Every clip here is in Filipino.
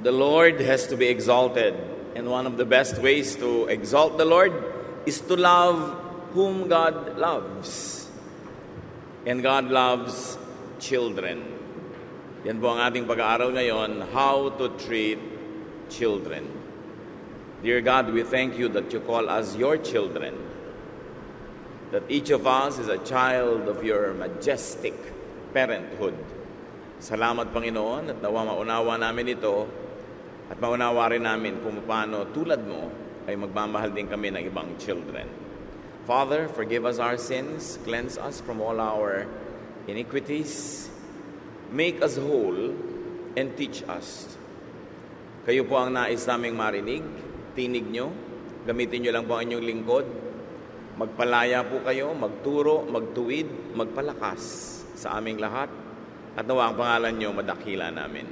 The Lord has to be exalted. And one of the best ways to exalt the Lord is to love whom God loves. And God loves children. Yan po ang ating pag-aaral ngayon, how to treat children. Dear God, we thank you that you call us your children. That each of us is a child of your majestic parenthood. Salamat, Panginoon, at nawa maunawa namin ito at maunawa rin namin kung paano tulad mo ay magmamahal din kami ng ibang children. Father, forgive us our sins, cleanse us from all our iniquities, make us whole, and teach us. Kayo po ang nais naming marinig, tinig nyo, gamitin nyo lang po ang inyong lingkod, magpalaya po kayo, magturo, magtuwid, magpalakas sa aming lahat, at nawa ang pangalan nyo madakila namin.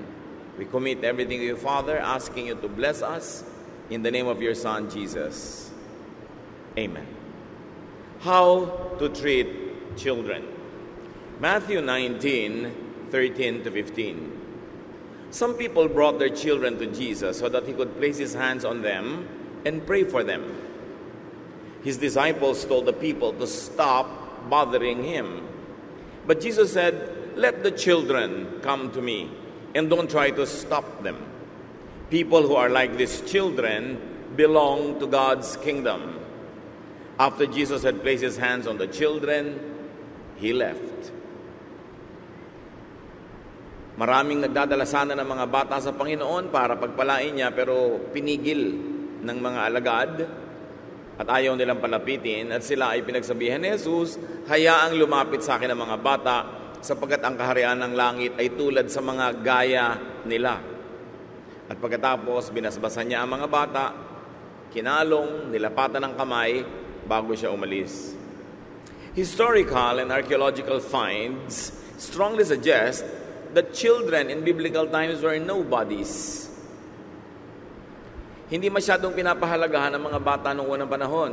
We commit everything to you, Father, asking you to bless us in the name of your Son, Jesus. Amen. How to treat children. Matthew 19:13 to 15. Some people brought their children to Jesus so that he could place his hands on them and pray for them. His disciples told the people to stop bothering him. But Jesus said, "Let the children come to me, and don't try to stop them. People who are like these children belong to God's kingdom." After Jesus had placed his hands on the children, he left. Maraming nagdadala sana ng mga bata sa Panginoon para pagpalain niya, pero pinigil ng mga alagad at ayaw nilang palapitin, at sila ay pinagsabihan ni Jesus, "Hayaang lumapit sa akin ang mga bata, sapagkat ang kaharian ng langit ay tulad sa mga gaya nila." At pagkatapos, binasbasan niya ang mga bata, kinalong, nilapatan ng kamay, bago siya umalis. Historical and archaeological finds strongly suggest that children in biblical times were nobodies. Hindi masyadong pinapahalagahan ng mga bata noong unang panahon.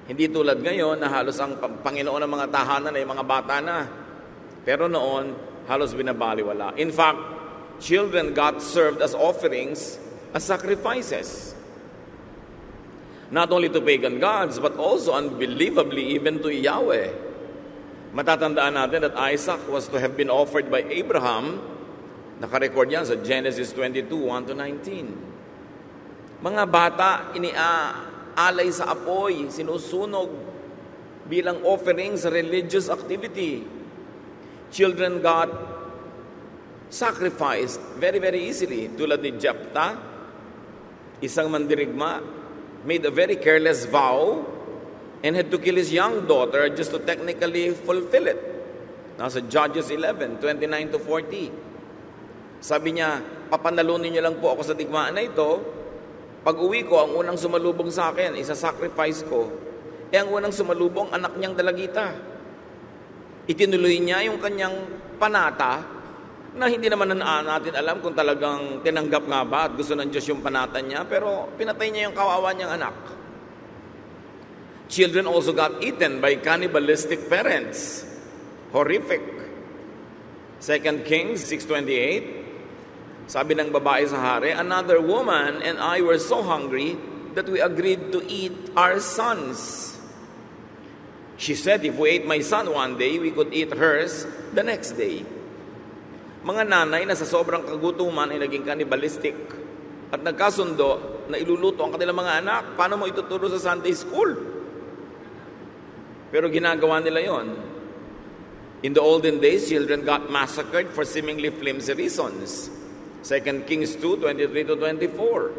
Hindi tulad ngayon na halos ang Panginoon ng mga tahanan ay mga bata na. Pero noon, halos binabaliwala. In fact, children got served as offerings, as sacrifices. Not only to pagan gods, but also unbelievably even to Yahweh. Matatandaan natin that Isaac was to have been offered by Abraham. Nakarecord yan sa Genesis 22:1-19. Mga bata, iniaalay sa apoy, sinusunog bilang offering sa religious activity. Children got sacrificed very, very easily. Tulad ni Jephthah, isang mandirigma, made a very careless vow and had to kill his young daughter just to technically fulfill it. Nasa Judges 11:29-40. Sabi niya, "Papanalunin niyo lang po ako sa digmaan na ito. Pag uwi ko, ang unang sumalubong sa akin, isa-sacrifice ko." Ang unang sumalubong, anak niyang dalagita. Itinuloy niya yung kanyang panata, na hindi naman natin alam kung talagang tinanggap nga ba at gusto ng Diyos yung panata niya, pero pinatay niya yung kawawa niyang anak. Children also got eaten by cannibalistic parents. Horrific. 2 Kings 6:28, sabi ng babae sa hari, "Another woman and I were so hungry that we agreed to eat our sons. She said, if we ate my son one day, we could eat hers the next day." Mga nanay na sa sobrang kagutuman ay naging cannibalistic at nagkasundo na iluluto ang kanilang mga anak. Paano mo ituturo sa Sunday school? Pero ginagawa nila yon. In the olden days, children got massacred for seemingly flimsy reasons. 2 Kings 2:23-24.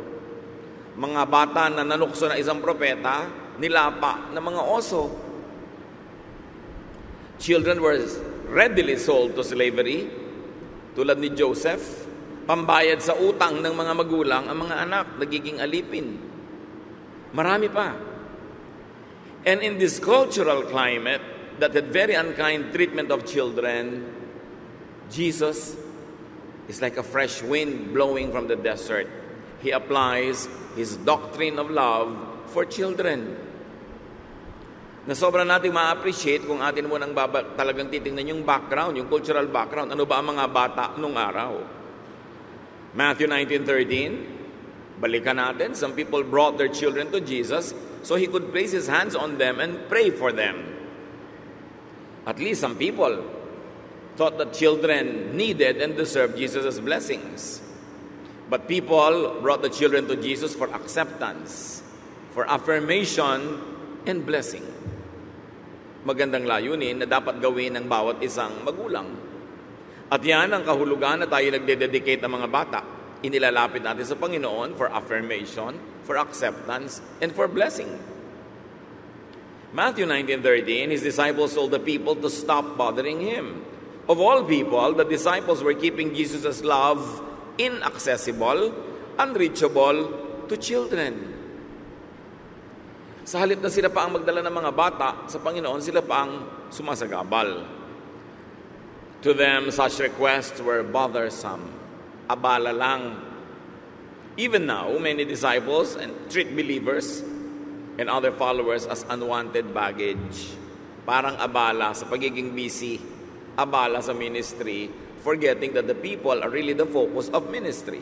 Mga bata na nanukso na isang propeta, nilapa ng mga oso. Children were readily sold to slavery. Tulad ni Joseph, pambayad sa utang ng mga magulang, ang mga anak nagiging alipin. Marami pa. And in this cultural climate that had very unkind treatment of children, Jesus is like a fresh wind blowing from the desert. He applies His doctrine of love for children. Na sobrang natin ma-appreciate kung atin mo nang talagang titingnan yung background, yung cultural background. Ano ba ang mga bata nung araw? Matthew 19:13, balikan natin, some people brought their children to Jesus so he could place his hands on them and pray for them. At least some people thought that children needed and deserved Jesus' blessings. But people brought the children to Jesus for acceptance, for affirmation, and blessing. Magandang layunin na dapat gawin ng bawat isang magulang. At yan ang kahulugan na tayo nagde-dedicate ng mga bata. Inilalapit natin sa Panginoon for affirmation, for acceptance, and for blessing. Matthew 19:13, his disciples told the people to stop bothering him. Of all people, the disciples were keeping Jesus' love inaccessible, unreachable to children. Sa halip na sila pa ang magdala ng mga bata sa Panginoon, sila pa ang sumasagabal. To them, such requests were bothersome. Abala lang. Even now, many disciples treat believers and other followers as unwanted baggage. Parang abala sa pagiging busy, abala sa ministry, forgetting that the people are really the focus of ministry.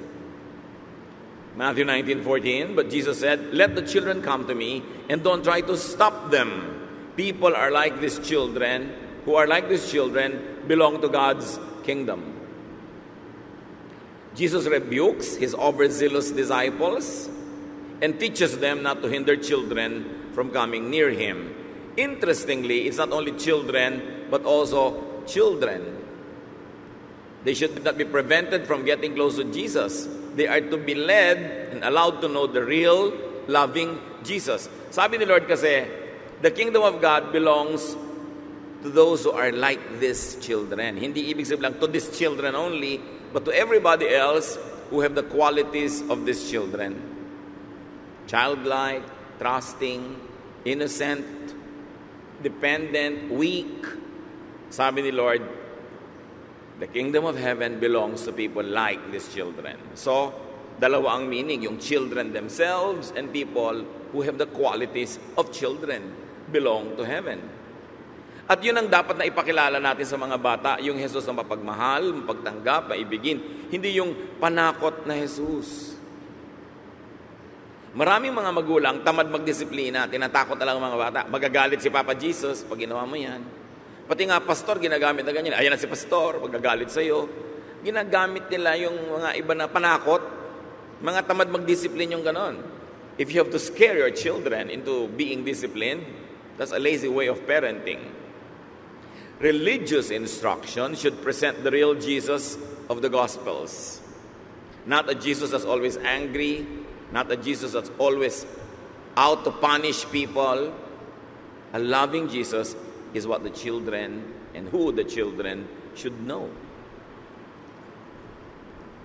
Matthew 19:14, but Jesus said, "Let the children come to me and don't try to stop them. People are like these children, who are like these children belong to God's kingdom." Jesus rebukes his overzealous disciples and teaches them not to hinder children from coming near him. Interestingly, it's not only children, but also children. They should not be prevented from getting close to Jesus. They are to be led and allowed to know the real, loving Jesus. Sabi ni Lord kasi, the kingdom of God belongs to those who are like these children. Hindi ibig sabihin lang to these children only, but to everybody else who have the qualities of these children. Childlike, trusting, innocent, dependent, weak. Sabi ni Lord, the kingdom of heaven belongs to people like these children. So, dalawa ang meaning, yung children themselves and people who have the qualities of children belong to heaven. At yun ang dapat na ipakilala natin sa mga bata, yung Jesus na mapagmahal, mapagtanggap, maibigin. Hindi yung panakot na Jesus. Maraming mga magulang tamad magdisiplina, tinatakot na lang ang mga bata. Magagalit si Papa Jesus pag ginawa mo yan. Pati nga pastor, ginagamit na ganyan. Ayan na si pastor, magagalit sa'yo. Ginagamit nila yung mga iba na panakot. Mga tamad magdisiplin yung ganon. If you have to scare your children into being disciplined, that's a lazy way of parenting. Religious instruction should present the real Jesus of the Gospels. Not a Jesus that's always angry, not a Jesus that's always out to punish people. A loving Jesus is what the children and who the children should know.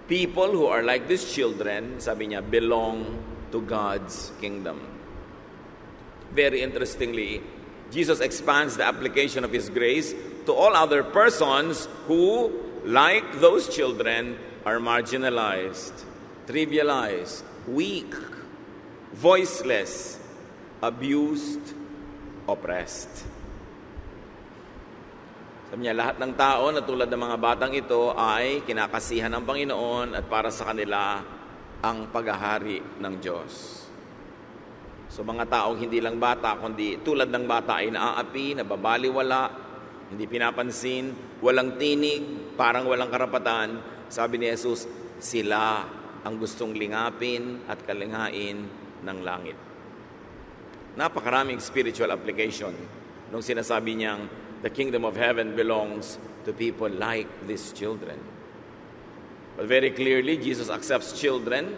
People who are like these children, sabi niya, belong to God's kingdom. Very interestingly, Jesus expands the application of His grace to all other persons who, like those children, are marginalized, trivialized, weak, voiceless, abused, oppressed. Sabi niya, lahat ng tao na tulad ng mga batang ito ay kinakasihan ng Panginoon at para sa kanila ang paghahari ng Diyos. So mga taong hindi lang bata, kundi tulad ng bata ay naaapi, nababaliwala, hindi pinapansin, walang tinig, parang walang karapatan. Sabi ni Jesus, sila ang gustong lingapin at kalinghain ng langit. Napakaraming spiritual application nung sinasabi niyang, the kingdom of heaven belongs to people like these children. But very clearly, Jesus accepts children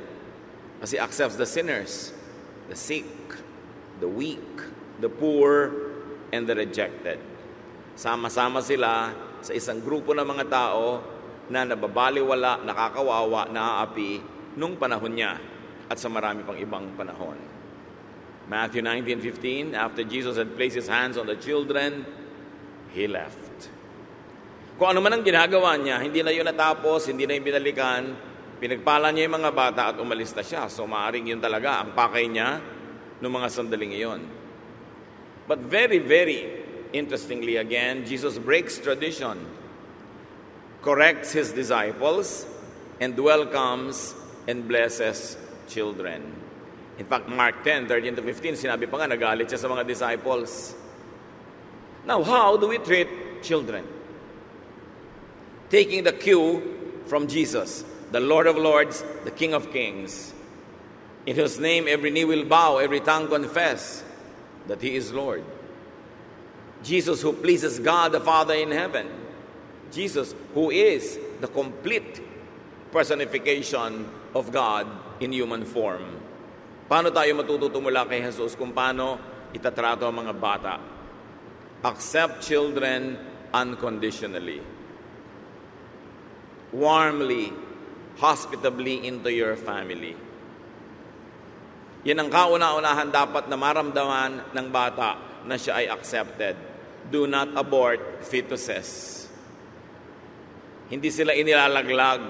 as He accepts the sinners, the sick, the weak, the poor, and the rejected. Sama-sama sila sa isang grupo ng mga tao na nababaliwala, nakakawawa, naaapi nung panahon niya at sa marami pang ibang panahon. Matthew 19:15, after Jesus had placed His hands on the children, He left. Kung ano man ang ginagawa niya, hindi na yun natapos, hindi na yung binalikan, pinagpala niya yung mga bata at umalis na siya. So maaaring yun talaga ang pakay niya noong mga sandaling iyon. But very, very interestingly again, Jesus breaks tradition, corrects His disciples, and welcomes and blesses children. In fact, Mark 10:13-15, sinabi pa nga, nagalit siya sa mga disciples. Now, how do we treat children? Taking the cue from Jesus, the Lord of Lords, the King of Kings, in whose name every knee will bow, every tongue confess that He is Lord. Jesus who pleases God the Father in heaven. Jesus who is the complete personification of God in human form. Paano tayo matututo mula kay Jesus kung paano itatrato ang mga bata? Accept children unconditionally. Warmly, hospitably into your family. Yan ang kauna-unahan dapat na maramdaman ng bata na siya ay accepted. Do not abort fetuses. Hindi sila inilalaglag.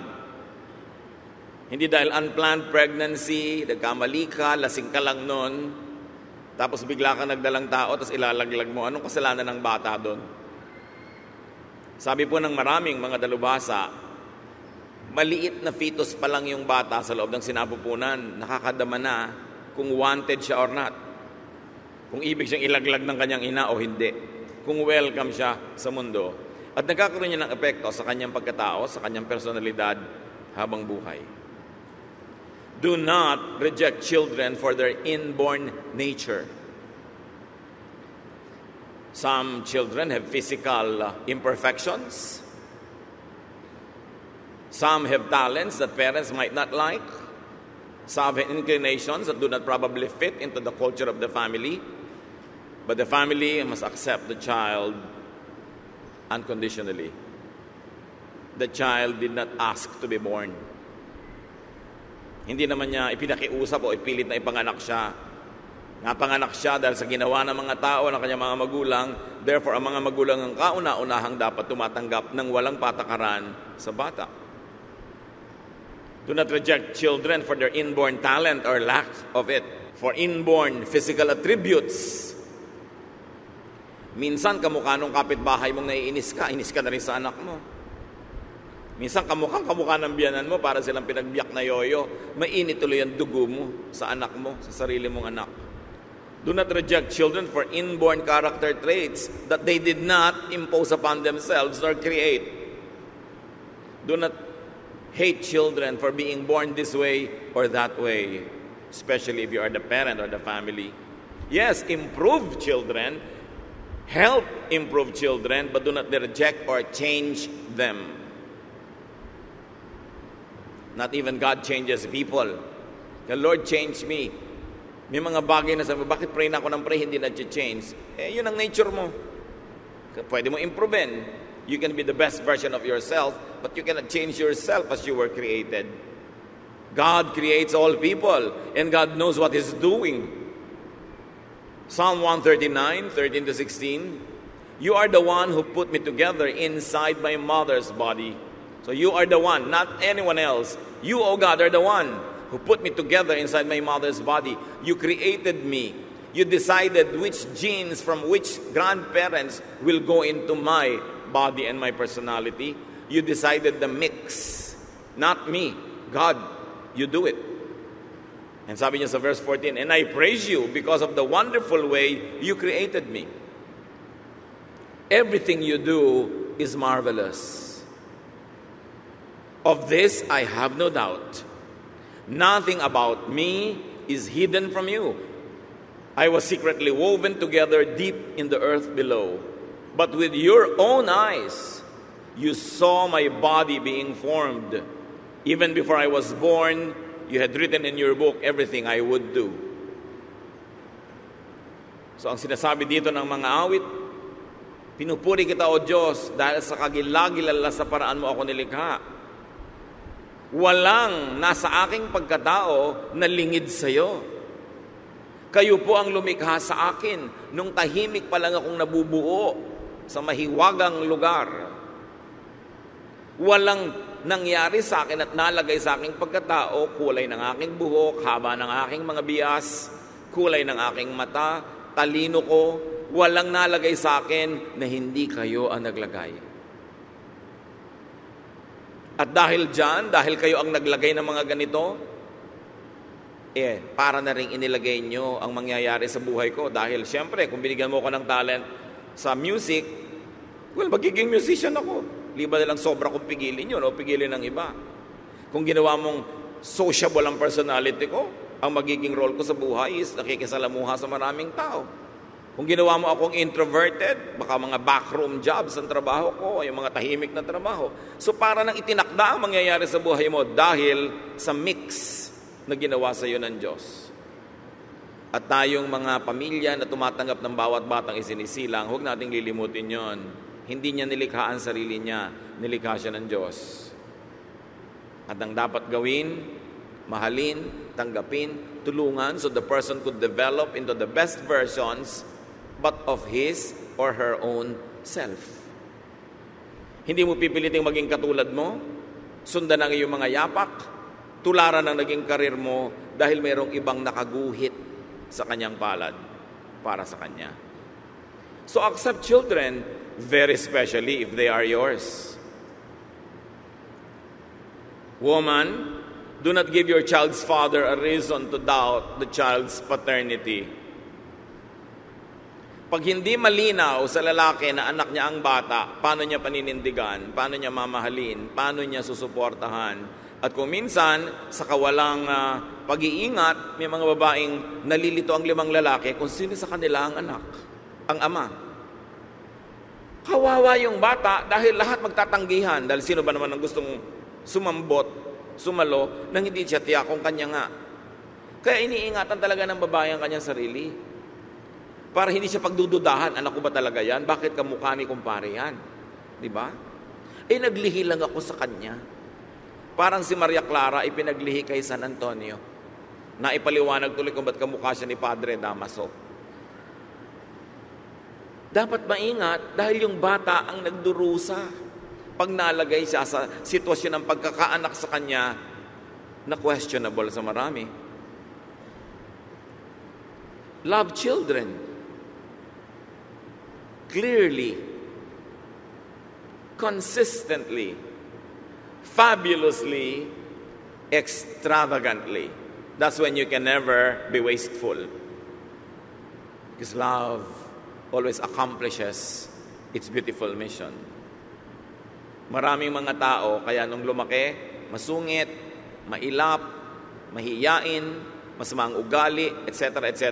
Hindi dahil unplanned pregnancy, nagkamali ka, lasing ka lang nun, tapos bigla ka nagdalang tao, tapos ilalaglag mo. Anong kasalanan ng bata doon? Sabi po ng maraming mga dalubhasa, maliit na fetus pa lang yung bata sa loob ng sinapupunan, nakakadama na kung wanted siya or not. Kung ibig siyang ilaglag ng kanyang ina o hindi. Kung welcome siya sa mundo. At nagkakaroon niya ng epekto sa kanyang pagkatao, sa kanyang personalidad habang buhay. Do not reject children for their inborn nature. Some children have physical imperfections. Some have talents that parents might not like. Some have inclinations that do not probably fit into the culture of the family. But the family must accept the child unconditionally. The child did not ask to be born. Hindi naman niya ipinakiusap o ipilit na ipanganak siya. Napanganak siya dahil sa ginawa ng mga tao, ng kanyang mga magulang. Therefore, ang mga magulang ang kauna-unahang dapat tumatanggap ng walang patakaran sa bata. Do not reject children for their inborn talent or lack of it. For inborn physical attributes. Minsan, kamukha nung kapitbahay mong naiinis ka na rin sa anak mo. Minsan, kamukha ng biyanan mo para silang pinagbiyak na yoyo. Mainit tuloy ang dugo mo sa anak mo, sa sarili mong anak. Do not reject children for inborn character traits that they did not impose upon themselves or create. Do not hate children for being born this way or that way, especially if you are the parent or the family. Yes, improve children, help improve children, but do not reject or change them. Not even God changes people. The Lord changed me. May mga bagay na sabi, bakit pray na ako ng pray, hindi na-change? Yun ang nature mo. Pwede mo improvein. You can be the best version of yourself, but you cannot change yourself as you were created. God creates all people, and God knows what He's doing. Psalm 139, 13-16, you are the one who put me together inside my mother's body. So you are the one, not anyone else. You, O God, are the one who put me together inside my mother's body. You created me. You decided which genes from which grandparents will go into my body and my personality. You decided the mix. Not me. God, you do it. And sabi niya sa verse 14, and I praise you because of the wonderful way you created me. Everything you do is marvelous. Of this I have no doubt. Nothing about me is hidden from you. I was secretly woven together deep in the earth below. But with your own eyes, you saw my body being formed. Even before I was born, you had written in your book everything I would do. So ang sinasabi dito ng mga awit, pinupuri kita, O Diyos, dahil sa kagilagilala sa paraan mo ako nilikha. Walang nasa aking pagkatao na lingid sa iyo. Kayo po ang lumikha sa akin nung tahimik pa lang akong nabubuo sa mahiwagang lugar. Walang nangyari sa akin at nalagay sa aking pagkatao, kulay ng aking buhok, haba ng aking mga bias, kulay ng aking mata, talino ko, walang nalagay sa akin na hindi kayo ang naglagay. At dahil dyan, dahil kayo ang naglagay ng mga ganito, para na rin inilagay nyo ang mangyayari sa buhay ko. Dahil siyempre, kung binigyan mo ko ng talent sa music, well, magiging musician ako. Liba na lang sobra kung pigilin yun o pigilin ng iba. Kung ginawa mong sociable ang personality ko, ang magiging role ko sa buhay is nakikisalamuha sa maraming tao. Kung ginawa mo akong introverted, baka mga backroom jobs ang trabaho ko, yung mga tahimik na trabaho. So para nang itinakda ang mangyayari sa buhay mo dahil sa mix na ginawa sa iyo ng Diyos. At tayong mga pamilya na tumatanggap ng bawat batang isinisilang, huwag nating lilimutin yon. Hindi niya nilikha ang sarili niya, nilikha siya ng Diyos. At ang dapat gawin, mahalin, tanggapin, tulungan so the person could develop into the best versions but of his or her own self. Hindi mo pipiliting maging katulad mo, sundan ang iyong mga yapak, tularan ang naging karir mo dahil mayroong ibang nakaguhit sa kanyang palad para sa kanya. So accept children, very especially if they are yours. Woman, do not give your child's father a reason to doubt the child's paternity. Pag hindi malinaw sa lalaki na anak niya ang bata, paano niya paninindigan, paano niya mamahalin, paano niya susuportahan. At kung minsan, sa kawalang pag-iingat, may mga babaeng nalilito ang 5 lalaki kung sino sa kanila ang anak, ang ama. Kawawa yung bata dahil lahat magtatanggihan. Dahil sino ba naman ang gustong sumambot, sumalo, nang hindi siya tiyak kung kanya nga. Kaya iniingatan talaga ng babae ang kanyang sarili. Para hindi siya pagdududahan, anak ko ba talaga yan? Bakit kamukha ni kumpare yan? Diba? Naglihi lang ako sa kanya. Parang si Maria Clara ipinaglihi kay San Antonio. Naipaliwanag tuloy kung ba't kamukha siya ni Padre Damaso. Dapat maingat dahil yung bata ang nagdurusa. Pag nalagay siya sa sitwasyon ng pagkakaanak sa kanya na questionable sa marami. Love children. Clearly, consistently, fabulously, extravagantly. That's when you can never be wasteful. Because love always accomplishes its beautiful mission. Maraming mga tao, kaya nung lumaki, masungit, mailap, mahiyain, masamang ugali, etc., etc.,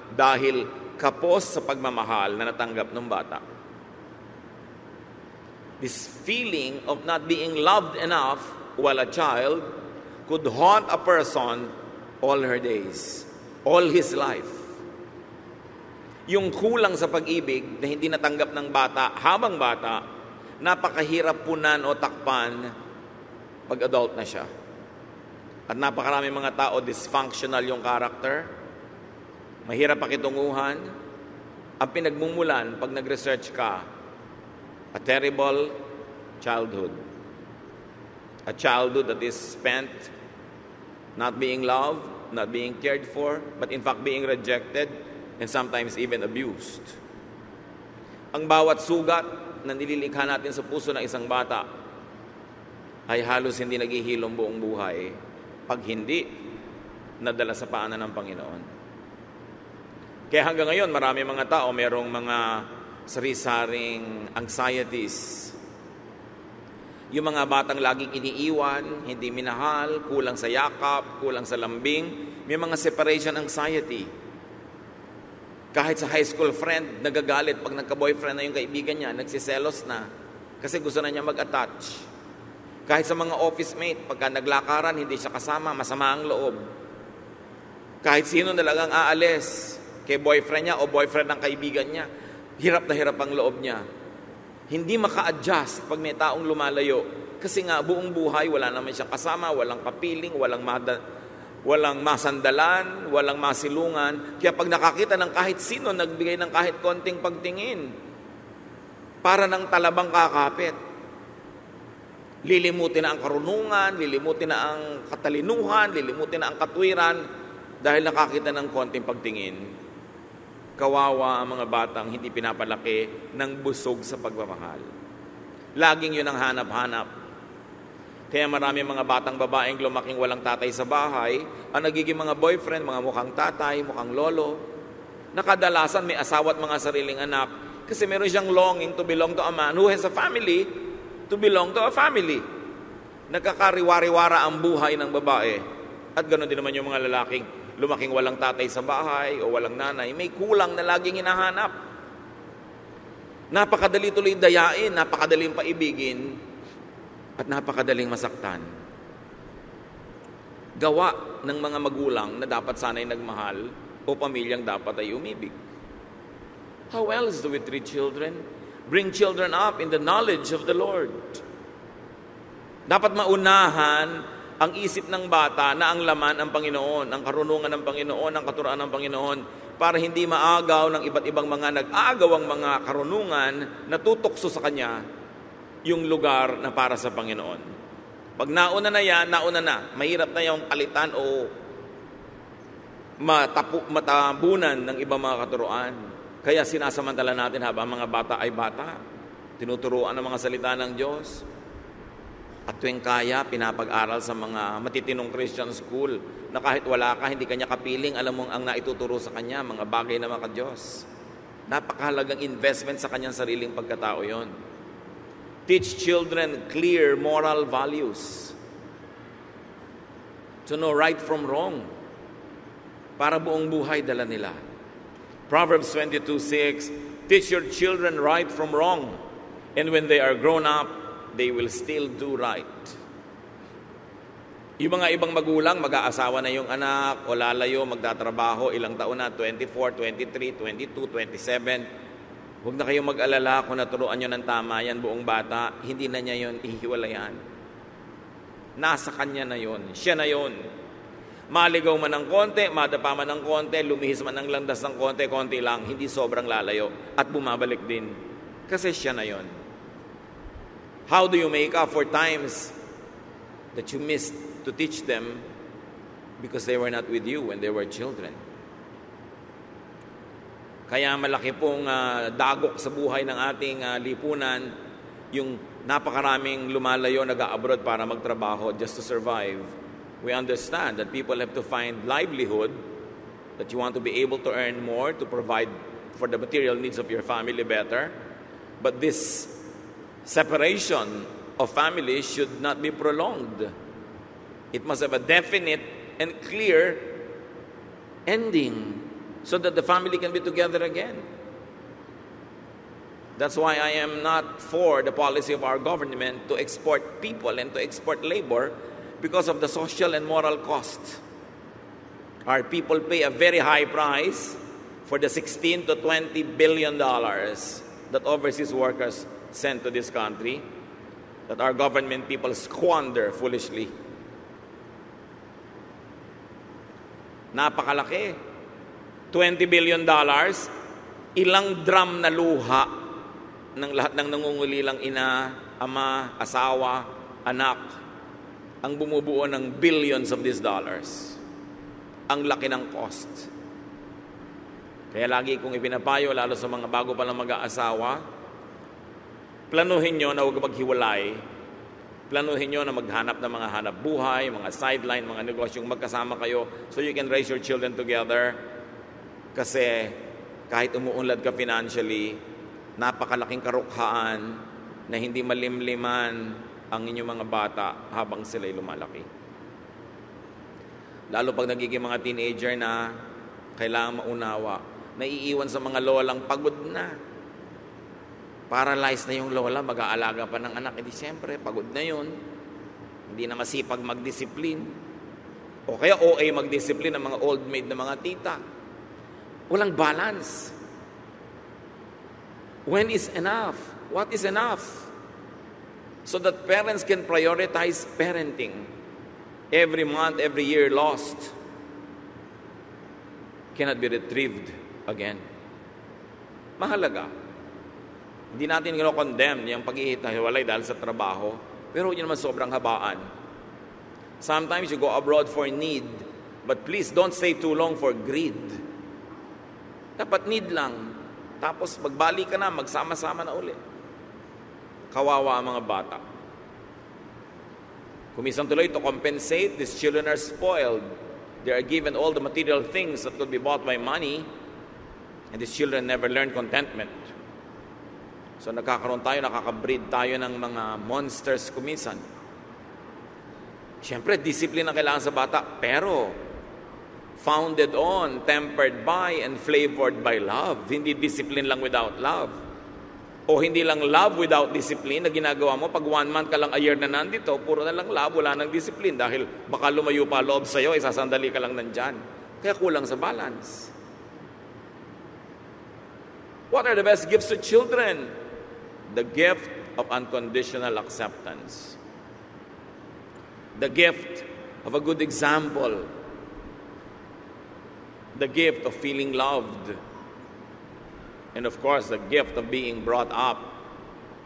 dahil kapos sa pagmamahal na natanggap ng bata. This feeling of not being loved enough while a child could haunt a person all her days, all his life. Yung kulang sa pag-ibig na hindi natanggap ng bata habang bata, napakahirap punan o takpan pag adult na siya. At napakarami mga tao, dysfunctional yung character, mahirap pakitunguhan. Ang pinagmumulan pag nag-research ka, a terrible childhood. A childhood that is spent not being loved, not being cared for, but in fact being rejected and sometimes even abused. Ang bawat sugat na nililikha natin sa puso ng isang bata ay halos hindi naghihilom buong buhay pag hindi nadala sa paanan ng Panginoon. Kaya hanggang ngayon, marami mga tao, merong mga sari-saring anxieties. Yung mga batang laging iniiwan, hindi minahal, kulang sa yakap, kulang sa lambing, may mga separation anxiety. Kahit sa high school friend, nagagalit pag nagka-boyfriend na yung kaibigan niya, nagsiselos na kasi gusto na niya mag-attach. Kahit sa mga office mate, pagka naglakaran, hindi siya kasama, masama ang loob. Kahit sino talagang aalis, kay boyfriend niya o boyfriend ng kaibigan niya, hirap na hirap ang loob niya. Hindi maka-adjust pag may taong lumalayo. Kasi nga, buong buhay, wala naman siya kasama, walang kapiling, walang masandalan, walang masilungan. Kaya pag nakakita ng kahit sino, nagbigay ng kahit konting pagtingin, para ng talabang kakapit. Lilimutin na ang karunungan, lilimutin na ang katalinuhan, lilimutin na ang katwiran, dahil nakakita ng konting pagtingin. Kawawa ang mga batang hindi pinapalaki ng busog sa pagmamahal. Laging yun ang hanap-hanap. Kaya marami mga batang babaeng lumaking walang tatay sa bahay, ang nagiging mga boyfriend, mga mukhang tatay, mukhang lolo. Nakadalasan may asawa at mga sariling anak kasi meron siyang longing to belong to a man who has a family, to belong to a family. Nagkakariwariwara ang buhay ng babae. At ganoon din naman yung mga lalaking lumaking walang tatay sa bahay o walang nanay. May kulang na laging hinahanap. Napakadali tuloy dayain, napakadaling paibigin, at napakadaling masaktan. Gawa ng mga magulang na dapat sana'y nagmahal o pamilyang dapat ay umibig. How else do we treat children? Bring children up in the knowledge of the Lord. Dapat maunahan ang isip ng bata na ang laman ang Panginoon, ang karunungan ng Panginoon, ang katuruan ng Panginoon, para hindi maagaw ng iba't ibang mga nag-aagawang mga karunungan na tutukso sa kanya yung lugar na para sa Panginoon. Pag nauna na yan, nauna na. Mahirap na yung palitan o matabunan ng ibang mga katuruan. Kaya sinasamantala natin habang mga bata ay bata. Tinuturuan ang mga salita ng Diyos. At tuwing kaya, pinapag-aral sa mga matitinong Christian school na kahit wala ka, hindi kanya kapiling, alam mong ang naituturo sa kanya, mga bagay na mga Diyos. Napakahalagang investment sa kanyang sariling pagkatao yon. Teach children clear moral values. To know right from wrong. Para buong buhay dala nila. Proverbs 22:6, teach your children right from wrong, and when they are grown up, they will still do right. Yung mga ibang magulang, mag-aasawa na yung anak, o lalayo, magtatrabaho, ilang taon na, 24, 23, 22, 27. Huwag na kayong mag-alala kung naturuan nyo ng tama yan buong bata, hindi na niya yun ihiwalayan. Nasa kanya na yun, siya na yun. Maligaw man ng konti, madapa man ng konti, lumihis man ng landas ng konti, konti lang, hindi sobrang lalayo, at bumabalik din. Kasi siya na yun. How do you make up for times that you missed to teach them because they were not with you when they were children? Kaya malaki pong dagok sa buhay ng ating lipunan, yung napakaraming lumalayo, nag-a-abroad para magtrabaho just to survive. We understand that people have to find livelihood, that you want to be able to earn more, to provide for the material needs of your family better. But this separation of families should not be prolonged. It must have a definite and clear ending so that the family can be together again. That's why I am not for the policy of our government to export people and to export labor because of the social and moral cost. Our people pay a very high price for the $16 to $20 billion that overseas workers sent to this country, that our government people squander foolishly. Napakalaki. $20 billion, ilang drum na luha ng lahat ng nangungulilang ina, ama, asawa, anak, ang bumubuo ng billions of these dollars. Ang laki ng cost. Kaya lagi kong ipinapayo, lalo sa mga bago pa lang mag-aasawa, planuhin nyo na huwag maghiwalay. Planuhin nyo na maghanap ng mga hanap buhay, mga sideline, mga negosyong magkasama kayo so you can raise your children together. Kasi kahit umuunlad ka financially, napakalaking karukhaan na hindi malimliman ang inyong mga bata habang sila'y lumalaki. Lalo pag nagiging mga teenager na kailangan maunawa, naiiwan sa mga lolang pagod na. Paralyzed na yung lola, mag-aalaga pa ng anak. Hindi siyempre, pagod na yun. Hindi na masipag magdisiplin. O kaya OA magdisiplin ng mga old maid na mga tita. Walang balance. When is enough? What is enough? So that parents can prioritize parenting. Every month, every year lost cannot be retrieved again. Mahalaga. Hindi natin kino-condemn yung pag-ihiwalay dahil sa trabaho, pero yun naman sobrang habaan. Sometimes you go abroad for need, but please don't stay too long for greed. Dapat need lang. Tapos magbalik ka na, magsama-sama na uli. Kawawa ang mga bata. Kumisan tuloy to compensate, these children are spoiled. They are given all the material things that could be bought by money, and these children never learn contentment. So nakaka-breed tayo ng mga monsters kumisan. Siyempre, discipline ang kailangan sa bata, pero founded on, tempered by, and flavored by love. Hindi discipline lang without love. O hindi lang love without discipline na ginagawa mo. Pag 1 month ka lang a year na nandito, puro na lang love, wala nang discipline. Dahil baka lumayo pa loob sa'yo, isasandali ka lang nandyan. Kaya kulang sa balance. What are the best gifts to children? The gift of unconditional acceptance. The gift of a good example. The gift of feeling loved. And of course, the gift of being brought up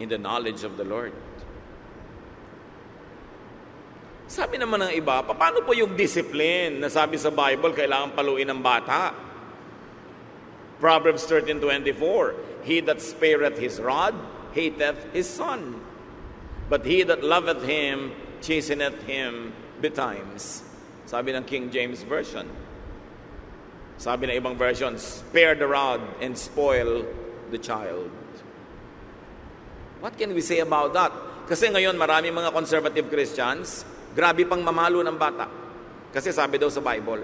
in the knowledge of the Lord. Sabi naman ng iba, paano po yung discipline na sabi sa Bible, kailangan paluin ng bata? Proverbs 13:24, He that spareth his rod, hateth his son. But he that loveth him, chasteneth him betimes. Sabi ng King James Version. Sabi ng ibang version, spare the rod and spoil the child. What can we say about that? Kasi ngayon maraming mga conservative Christians, grabe pang mamalo ng bata. Kasi sabi daw sa Bible,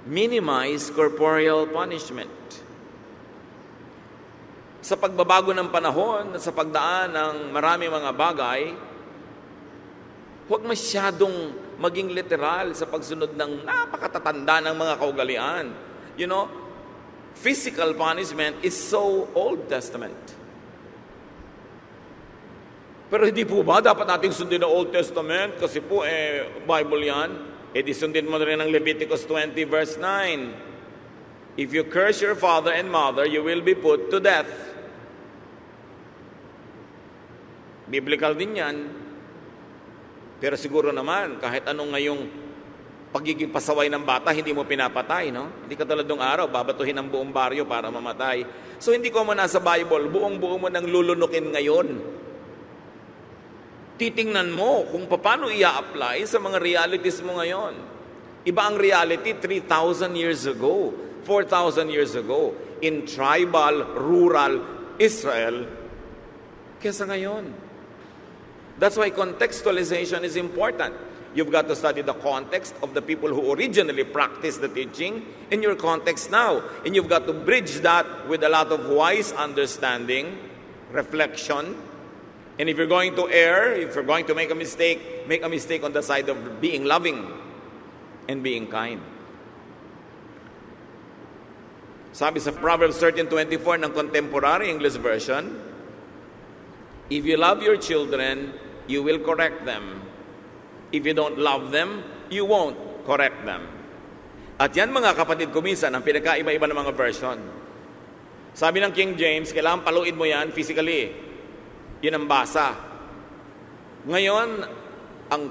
minimize corporeal punishment. Sa pagbabago ng panahon, sa pagdaan ng maraming mga bagay, huwag masyadong maging literal sa pagsunod ng napakatatanda ng mga kaugalian. You know, physical punishment is so Old Testament. Pero hindi po ba dapat nating sundin ang Old Testament? Kasi po, Bible yan. Di sundin mo rin ang Leviticus 20 verse 9. If you curse your father and mother, you will be put to death. Biblical din yan. Pero siguro naman, kahit anong ngayong pagiging pasaway ng bata, hindi mo pinapatay, no? Hindi katulad ng araw, babatuhin ang buong baryo para mamatay. So hindi ko man nasa Bible, buong-buo mo nang lulunukin ngayon. Titingnan mo kung paano i-apply sa mga realities mo ngayon. Iba ang reality 3,000 years ago, 4,000 years ago, in tribal, rural Israel, kesa ngayon. That's why contextualization is important. You've got to study the context of the people who originally practiced the teaching in your context now. And you've got to bridge that with a lot of wise understanding, reflection. And if you're going to err, if you're going to make a mistake on the side of being loving and being kind. Sabi sa Proverbs 13:24 ng Contemporary English Version, if you love your children, you will correct them. If you don't love them, you won't correct them. At yan mga kapatid ko minsan, ang pinagkaiba-iba ng mga version. Sabi ng King James, kailangan paluin mo yan physically. Yun ang basa. Ngayon, ang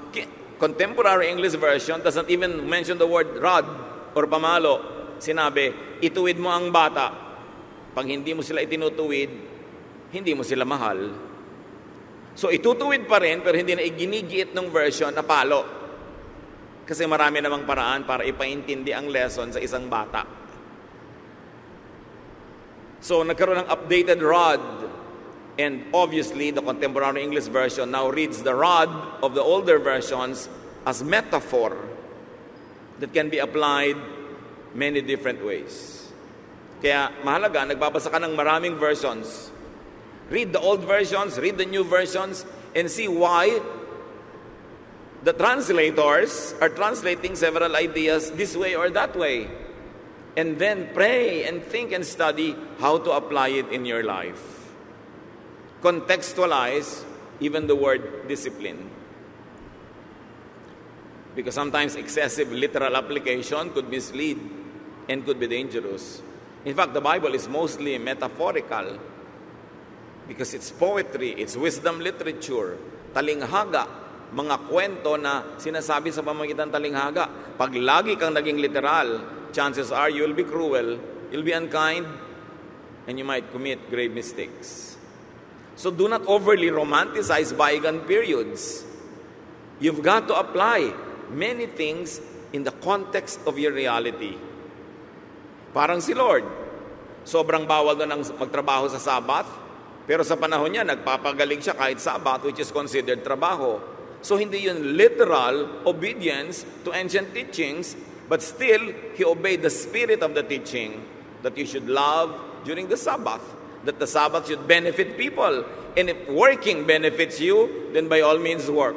Contemporary English Version doesn't even mention the word rod or pamalo. Sinabi, ituwid mo ang bata. Pag hindi mo sila itinutuwid, hindi mo sila mahal. So itutuwid pa rin, pero hindi na iginigiit ng version na palo. Kasi marami namang paraan para ipaintindi ang lesson sa isang bata. So nagkaroon ng updated rod. And obviously, the Contemporary English Version now reads the rod of the older versions as metaphor that can be applied many different ways. Kaya mahalaga, nagbabasa ka ng maraming versions. Read the old versions, read the new versions, and see why the translators are translating several ideas this way or that way. And then pray and think and study how to apply it in your life. Contextualize even the word discipline. Because sometimes excessive literal application could mislead and could be dangerous. In fact, the Bible is mostly metaphorical. Because it's poetry, it's wisdom literature, talinghaga, mga kwento na sinasabi sa pamamagitan talinghaga. Pag lagi kang naging literal, chances are you'll be cruel, you'll be unkind, and you might commit grave mistakes. So do not overly romanticize bygone periods. You've got to apply many things in the context of your reality. Parang si Lord, sobrang bawal na ng magtrabaho sa Sabbath, pero sa panahon niya, nagpapagaling siya kahit Sabbath, which is considered trabaho. So hindi yun literal obedience to ancient teachings, but still, He obeyed the spirit of the teaching that you should love during the Sabbath, that the Sabbath should benefit people. And if working benefits you, then by all means work.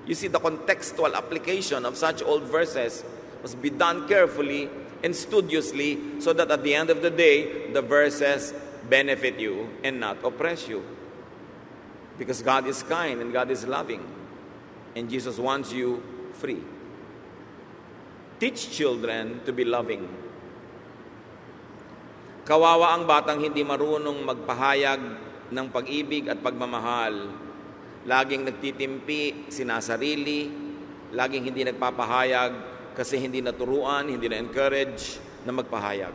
You see, the contextual application of such old verses must be done carefully and studiously so that at the end of the day, the verses benefit you and not oppress you. Because God is kind and God is loving. And Jesus wants you free. Teach children to be loving. Kawawa ang batang hindi marunong magpahayag ng pag-ibig at pagmamahal. Laging nagtitimpi, sinasarili, laging hindi nagpapahayag kasi hindi naturuan, hindi na-encourage na magpahayag.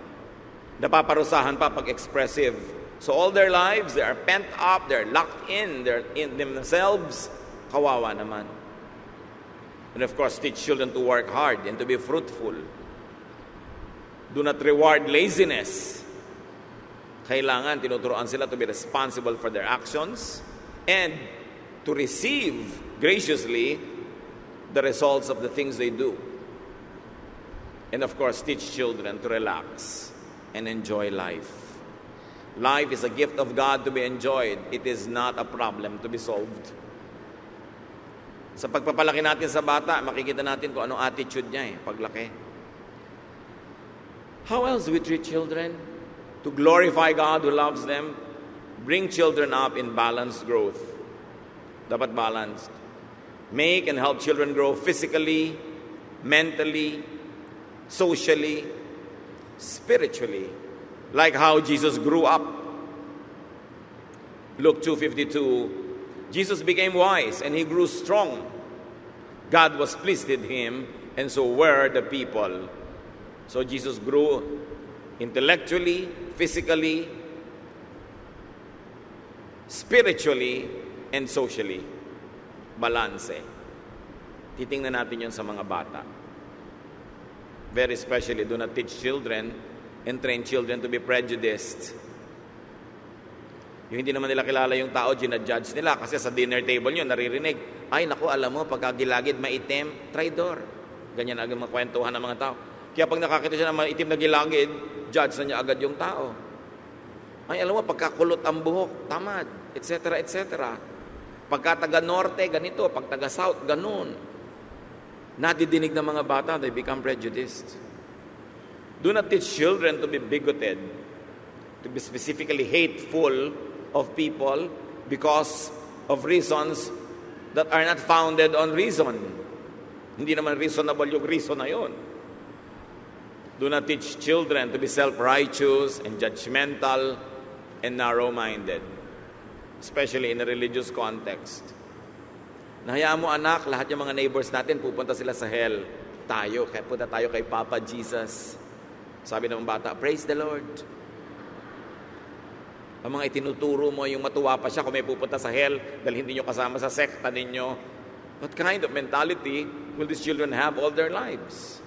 Napaparusahan pa pag expressive. So all their lives, they are pent up, they're locked in, they're in themselves. Kawawa naman. And of course, teach children to work hard and to be fruitful. Do not reward laziness. Kailangan tinuturuan sila to be responsible for their actions and to receive graciously the results of the things they do. And of course, teach children to relax and enjoy life. Life is a gift of God to be enjoyed. It is not a problem to be solved. Sa pagpapalaki natin sa bata, makikita natin kung anong attitude niya paglaki. How else do we treat children? To glorify God who loves them, bring children up in balanced growth. Dapat balanced. Make and help children grow physically, mentally, socially, spiritually, like how Jesus grew up. Luke 2:52, Jesus became wise and He grew strong. God was pleased with Him, and so were the people. So Jesus grew intellectually, physically, spiritually, and socially. Balanse. Titingnan natin yun sa mga bata. Very especially, do not teach children and train children to be prejudiced. Yung hindi naman nila kilala yung tao, ginadjudge nila kasi sa dinner table nyo, naririnig, ay naku, alam mo, pagkagilagid maitim, traidor. Ganyan agad makwentuhan ng mga tao. Kaya pag nakakita siya ng maitim na gilagid, judge na niya agad yung tao. Ay, alam mo, pagkakulot ang buhok, tamad, etc., etc. Pagka taga-norte, ganito. Pag taga-south, ganun. Nadidinig ng mga bata, they become prejudiced. Do not teach children to be bigoted, to be specifically hateful of people because of reasons that are not founded on reason. Hindi naman reasonable yung reason na yun. Do not teach children to be self-righteous and judgmental and narrow-minded, especially in a religious context. Nahayaan mo anak, lahat yung mga neighbors natin, pupunta sila sa hell. Kaya punta tayo kay Papa Jesus. Sabi ng bata, praise the Lord. Ang mga itinuturo mo, yung matuwa pa siya kung may pupunta sa hell dahil hindi nyo kasama sa sekta ninyo. What kind of mentality will these children have all their lives?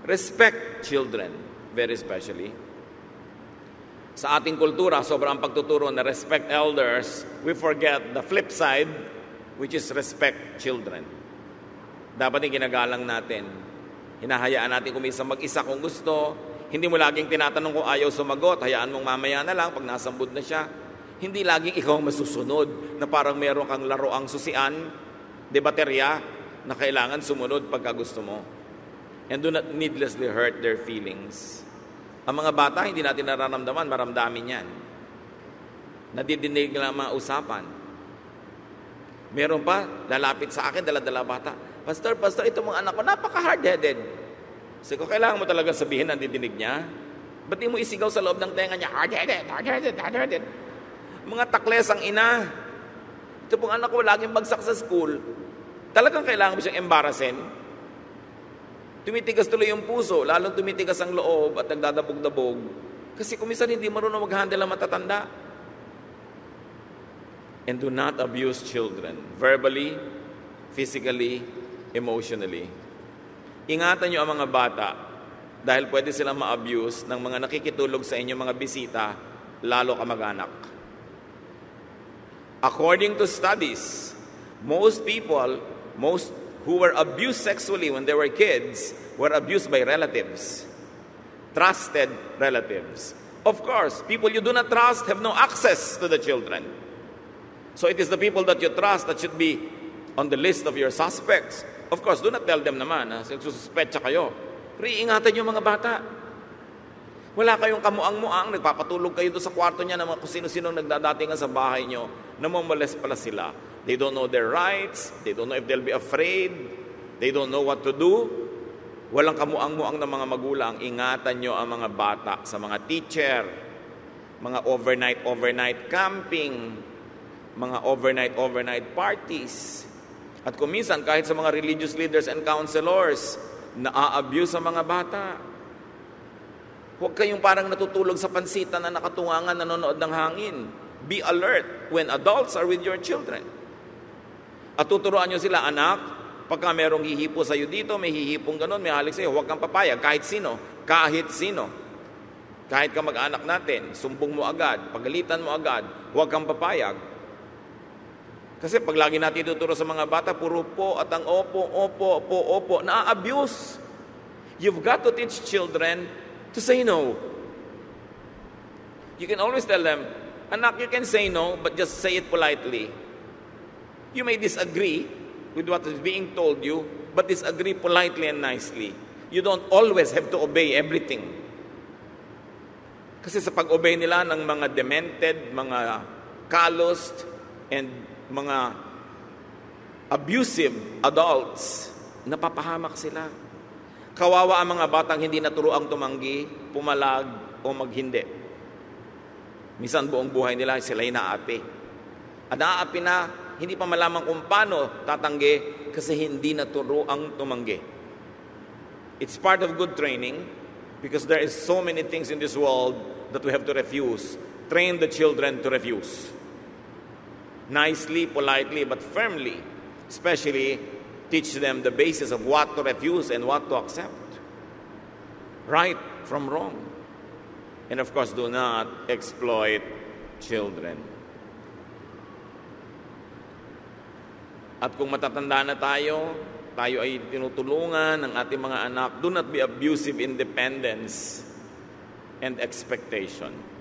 Respect children, very especially. Sa ating kultura, sobrang pagtuturo na respect elders, we forget the flip side, which is respect children. Dapat yung ginagalang natin. Hinahayaan natin kumisa mag-isa kung gusto. Hindi mo laging tinatanong kung ayaw sumagot. Hayaan mong mamaya na lang pag nasambod na siya. Hindi laging ikaw masusunod na parang meron kang laroang susian, debaterya, na kailangan sumunod pagka gusto mo. And do not needlessly hurt their feelings. Ang mga bata, hindi natin nararamdaman, maramdamin yan. Nadidinig lang mga usapan. Meron pa, lalapit sa akin, dala-dala bata. Pastor, ito mga anak ko, napaka-hard-headed. Kasi kung kailangan mo talaga sabihin, nandidinig niya, ba't di mo isigaw sa loob ng tenga niya, hard-headed. Mga taklesang ina. Ito pong anak ko, laging bagsak sa school. Talagang kailangan mo siyang embarrassin. Tumitigas tuloy yung puso, lalong tumitigas ang loob at nagdadabog-dabog. Kasi kung minsan hindi marunong mag-handle ang matatanda. And do not abuse children, verbally, physically, emotionally. Ingatan nyo ang mga bata dahil pwede silang ma-abuse ng mga nakikitulog sa inyo mga bisita, lalo kamag-anak. According to studies, most who were abused sexually when they were kids were abused by relatives, trusted relatives. Of course, people you do not trust have no access to the children. So it is the people that you trust that should be on the list of your suspects. Of course, do not tell them naman, suspetsa kayo. Pero iingatan yung mga bata. Wala kayong kamuang-muang, nagpapatulog kayo doon sa kwarto niya ng kung sino-sino nagdadatingan sa bahay nyo, namamales pala sila. They don't know their rights, they don't know if they'll be afraid, they don't know what to do. Walang kamuang-muang ng mga magulang, ingatan nyo ang mga bata sa mga teacher, mga overnight camping, mga overnight parties. At kung minsan, kahit sa mga religious leaders and counselors, na-abuse sa mga bata. Huwag kayong parang natutulog sa pansitan na nakatungangan, nanonood ng hangin. Be alert when adults are with your children. At tuturuan nyo sila, anak, pagka merong hihipo sa'yo dito, may hihipong ganun, may halik sa'yo, huwag kang papayag, kahit sino. Kahit ka mag-anak natin, sumbong mo agad, pagalitan mo agad, huwag kang papayag. Kasi pag lagi natin tuturo sa mga bata, puro po at ang opo, na-abuse. You've got to teach children to say no. You can always tell them, anak, you can say no, but just say it politely. You may disagree with what is being told you, but disagree politely and nicely. You don't always have to obey everything. Kasi sa pag-obey nila ng mga demented, mga calloused, and mga abusive adults, napapahamak sila. Kawawa ang mga batang hindi naturuang tumanggi, pumalag, o maghindi. Minsan buong buhay nila sila'y naapi. At naapi na, hindi pa malaman kung paano tatanggi kasi hindi naturuang tumanggi. It's part of good training because there is so many things in this world that we have to refuse. Train the children to refuse. Nicely, politely, but firmly. Especially, teach them the basis of what to refuse and what to accept. Right from wrong. And of course, do not exploit children. At kung matatanda na tayo ay tinutulungan ng ating mga anak, do not be abusive in dependence and expectation.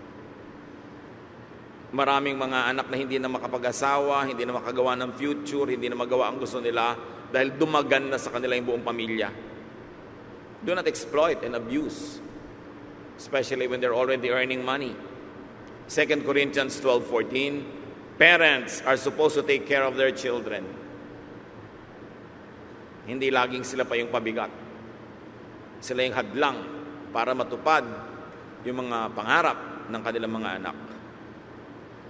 Maraming mga anak na hindi na makapag-asawa, hindi na makagawa ng future, hindi na magawa ang gusto nila dahil dumagan na sa kanila yung buong pamilya. Do not exploit and abuse, especially when they're already earning money. 2 Corinthians 12:14, parents are supposed to take care of their children. Hindi laging sila pa yung pabigat. Sila yung hadlang para matupad yung mga pangarap ng kanilang mga anak.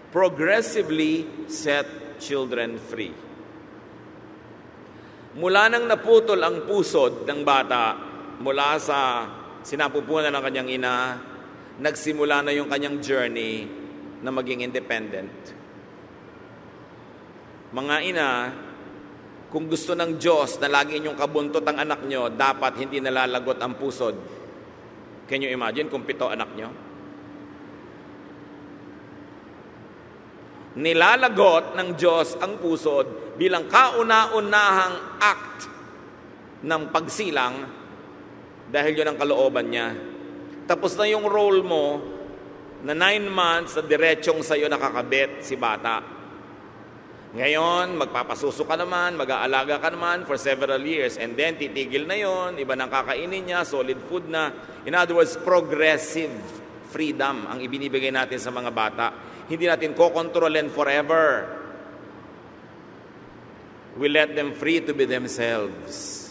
Progressively set children free. Mula nang naputol ang pusod ng bata mula sa sinapupunan ng kanyang ina, nagsimula na yung kanyang journey na maging independent. Mga ina, kung gusto ng Diyos na lagi inyong kabuntot ang anak nyo, dapat hindi nalalagot ang pusod. Can you imagine kung 7 anak nyo? Nilalagot ng Diyos ang pusod bilang kauna-unahang act ng pagsilang dahil yun ang kalooban niya. Tapos na yung role mo na 9 months na diretsong sa'yo nakakabit si bata. Ngayon, magpapasuso ka naman, mag-aalaga ka naman for several years and then titigil na yon, iba nang kakainin niya, solid food na. In other words, progressive freedom ang ibinibigay natin sa mga bata. Hindi natin kokontrolin forever. We let them free to be themselves,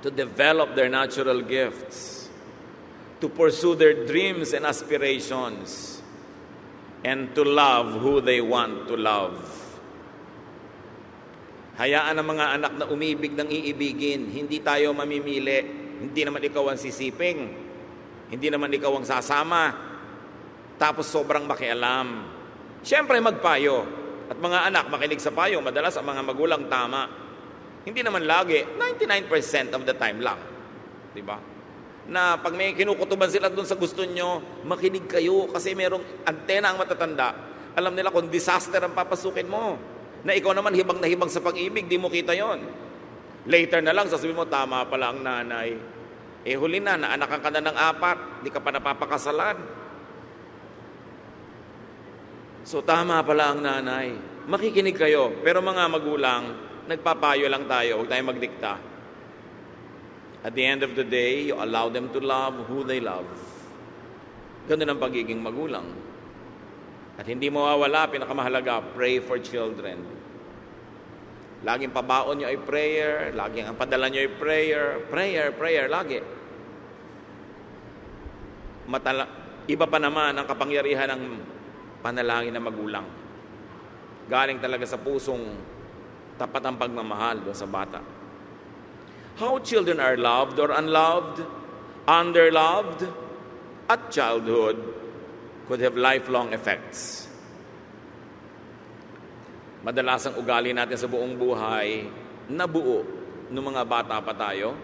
to develop their natural gifts, to pursue their dreams and aspirations, and to love who they want to love. Hayaan ang mga anak na umibig ng iibigin. Hindi tayo mamimili. Hindi naman ikaw ang sisiping. Hindi naman ikaw ang sasama. Tapos sobrang makialam. Siyempre, magpayo. At mga anak, makinig sa payo. Madalas ang mga magulang tama. Hindi naman lagi, 99% of the time lang. Di ba? Na pag may kinukutuban sila doon sa gusto nyo, makinig kayo kasi merong antena ang matatanda. Alam nila kung disaster ang papasukin mo. Na ikaw naman hibang na hibang sa pag-ibig, di mo kita yon. Later na lang, sasabihin mo, tama pala ang nanay. Huli na, naanakan ka na ng 4, di ka pa napapakasalan. So, tama pala ang nanay. Makikinig kayo. Pero mga magulang, nagpapayo lang tayo. Huwag tayong magdikta. At the end of the day, you allow them to love who they love. Ganun ang pagiging magulang. At hindi mawawala, pinakamahalaga, pray for children. Laging pabaon nyo ay prayer. Laging ang padala nyo ay prayer. Prayer, lagi. Iba pa naman ang kapangyarihan ng panalangin ng magulang. Galing talaga sa pusong tapat ang pagmamahal doon sa bata. How children are loved or unloved, underloved, at childhood could have lifelong effects. Madalas ang ugali natin sa buong buhay, nabuo ng mga bata pa tayo,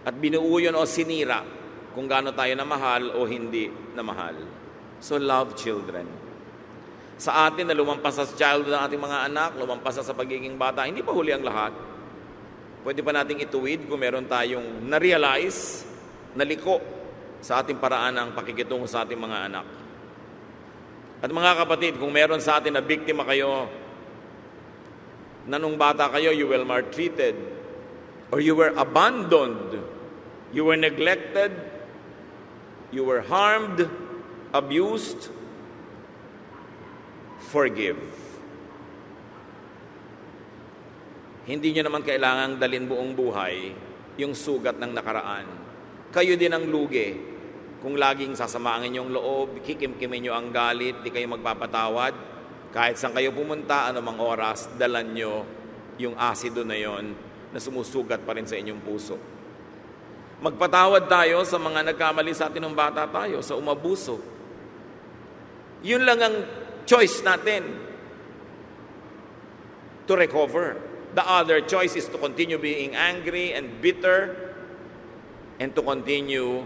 at binuo yun o sinira kung gaano tayo namahal o hindi namahal. So love children. Sa atin na lumampas sa childhood ng ating mga anak, lumampas sa pagiging bata, hindi pa huli ang lahat. Pwede pa nating ituwid kung meron tayong na-realize, naliko sa ating paraan ng pakikitungo sa ating mga anak. At mga kapatid, kung meron sa atin na biktima kayo, na nung bata kayo, you were maltreated, or you were abandoned, you were neglected, you were harmed, abused, forgive. Hindi nyo naman kailangang dalhin buong buhay yung sugat ng nakaraan. Kayo din ang lugi. Kung laging sasamangin yung loob, kikimkimin nyo ang galit, di kayo magpapatawad, kahit saan kayo pumunta, anumang oras, dalan nyo yung asido na yon na sumusugat pa rin sa inyong puso. Magpatawad tayo sa mga nagkamali sa atin ng bata tayo, sa umabuso. Yun lang ang choice natin to recover. The other choice is to continue being angry and bitter and to continue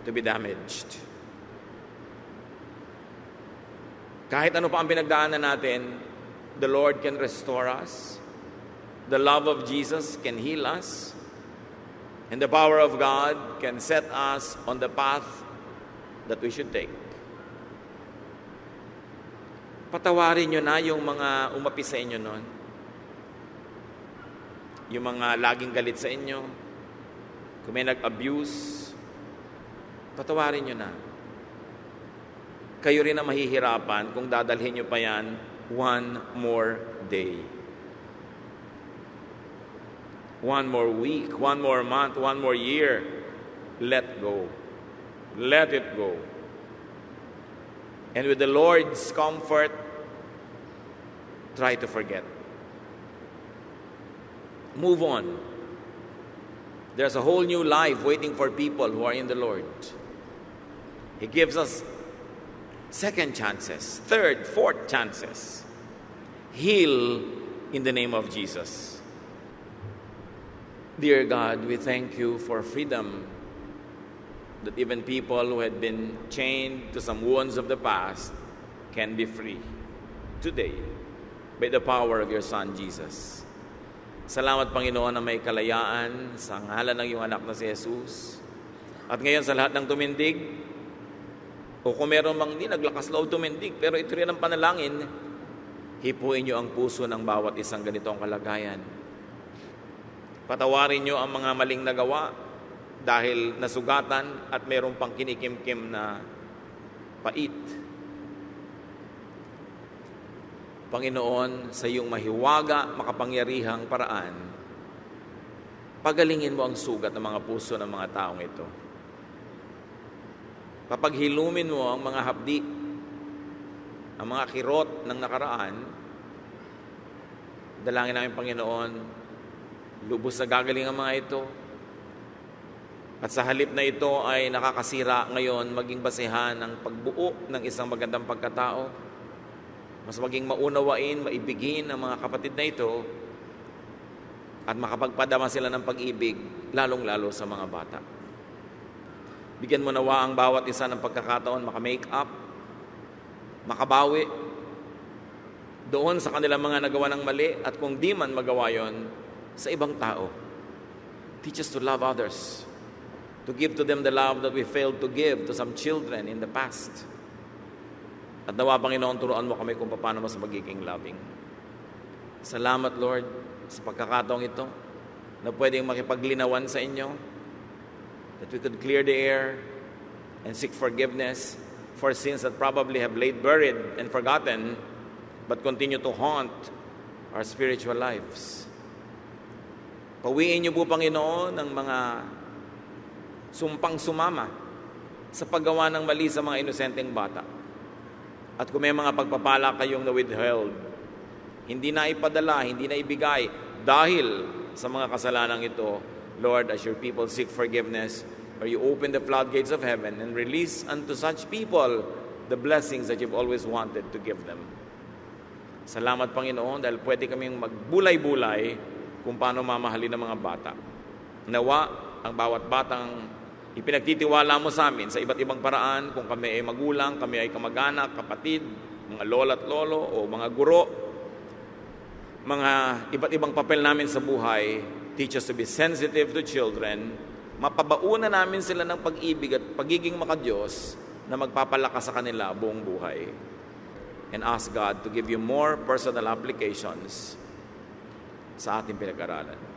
to be damaged. Kahit ano pa ang pinagdaanan natin, the Lord can restore us. The love of Jesus can heal us. And the power of God can set us on the path that we should take. Patawarin nyo na yung mga umapi sa inyo noon. Yung mga laging galit sa inyo. Kung may nag-abuse, patawarin nyo na. Kayo rin ang mahihirapan kung dadalhin nyo pa yan one more day. One more week, one more month, one more year. Let go. Let it go. And with the Lord's comfort, try to forget. Move on. There's a whole new life waiting for people who are in the Lord. He gives us second chances, third, fourth chances. Heal in the name of Jesus. Dear God, we thank you for freedom, that even people who had been chained to some wounds of the past can be free today by the power of your Son, Jesus. Salamat, Panginoon, na may kalayaan sa ngalan ng iyong anak na si Jesus. At ngayon sa lahat ng tumindig, o kung meron mang hindi naglakas loob tumindig, pero ito rin ang panalangin, hipuin niyo ang puso ng bawat isang ganitong kalagayan. Patawarin niyo ang mga maling nagawa dahil nasugatan at meron pang kinikimkim na pait. Panginoon, sa iyong mahiwaga, makapangyarihang paraan, pagalingin mo ang sugat ng mga puso ng mga taong ito. Papaghilumin mo ang mga hapdi, ang mga kirot ng nakaraan. Dalangin namin, Panginoon, lubos na gagaling ang mga ito. At sa halip na ito ay nakakasira ngayon maging basehan ng pagbuo ng isang magandang pagkatao. mas maging maunawain, maibigin ang mga kapatid na ito, at makapagpadama sila ng pag-ibig, lalong-lalo sa mga bata. Bigyan mo nawa ang bawat isa ng pagkakataon maka-make up, makabawi doon sa kanilang mga nagawa ng mali, at kung di man magawa yon, sa ibang tao. Teach us to love others, to give to them the love that we failed to give to some children in the past. At nawa, Panginoon, turuan mo kami kung paano mas magiging loving. Salamat, Lord, sa pagkakataong ito na pwedeng makipaglinawan sa inyo, that we could clear the air and seek forgiveness for sins that probably have laid buried and forgotten but continue to haunt our spiritual lives. Pawiin niyo po, Panginoon, ang mga sumpang sumama sa paggawa ng mali sa mga inosenteng bata. At kung may mga pagpapala kayong na-withheld, hindi na ipadala, hindi na ibigay dahil sa mga kasalanang ito, Lord, as your people seek forgiveness, or you open the floodgates of heaven and release unto such people the blessings that you've always wanted to give them. Salamat, Panginoon, dahil pwede kaming magbulay-bulay kung paano mamahalin ng mga bata. Nawa, ang bawat batang ipinagtitiwala mo sa amin sa iba't ibang paraan, kung kami ay magulang, kami ay kamag-anak, kapatid, mga lola at lolo, o mga guro, mga iba't ibang papel namin sa buhay, teach us to be sensitive to children, mapabauna namin sila ng pag-ibig at pagiging makadiyos na magpapalakas sa kanila buong buhay. And ask God to give you more personal applications sa ating pinag-aralan.